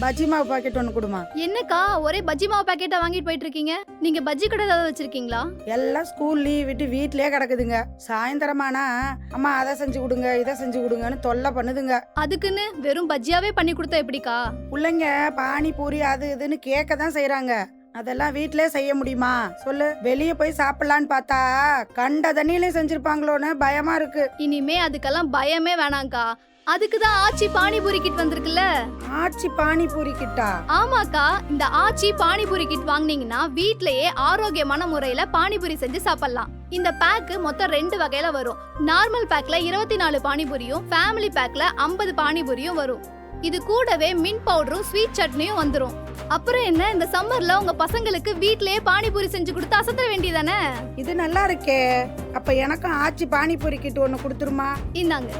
பஜ்ஜி மாவு பாக்கெட் ஒன்று கொடுமா. என்னக்கா ஒரே பஜ்ஜி மாவு பாக்கெட்டா வாங்கிட்டு போயிட்டு இருக்கீங்க? நீங்க பஜ்ஜி கடை ஏதாவது வச்சிருக்கீங்களா? எல்லாம் ஸ்கூல் லீவ் விட்டு வீட்லயே கிடக்குதுங்க. சாயந்தரமானா அம்மா அதை செஞ்சு கொடுங்க இதை செஞ்சு கொடுங்கன்னு தொல்லை பண்ணுதுங்க. அதுக்குன்னு வெறும் பஜ்ஜியாவே பண்ணி கொடுத்தா எப்படிக்கா? பிள்ளைங்க பானிபூரி அது இதுன்னு கேட்க தான் செய்யறாங்க. அதெல்லாம் வீட்லயே செய்ய முடியுமா சொல்லு? வெளியே போய் சாப்பிடலான்னு பார்த்தா கண்ட தண்ணியிலையும் செஞ்சிருப்பாங்களோன்னு பயமா இருக்கு. இனிமே அதுக்கெல்லாம் பயமே வேணாம்க்கா. அதுக்குதான் ஆச்சி பானிபூரி கிட் வந்திருக்குல்ல. ஆச்சி பானிபூரி கிட்டா? ஆமாக்கா, இந்த ஆச்சி பானிபூரி கிட் வாங்குனீங்கன்னா வீட்லயே ஆரோக்கியமான முறையில பானிபூரி செஞ்சு சாப்பிடலாம். இந்த பேக் மொத்தம் 2 வகையில வரும். நார்மல் பேக்ல 24 பானிபூரியும், ஃபேமிலி பேக்ல 50 பானிபூரியும் வரும். இது கூடவே மின்ட் பவுடரும் ஸ்வீட் சட்னியும் வந்துரும். அப்புறம் என்ன, இந்த சம்மர்ல உங்க பசங்களுக்கு வீட்லயே பானிபூரி செஞ்சு கொடுத்து அசத்த வேண்டியதானே? இது நல்லா இருக்கே. அப்ப எனக்கும் ஆச்சி பானிபூரி கிட் ஒண்ணு கொடுத்துருமா? இந்தாங்க.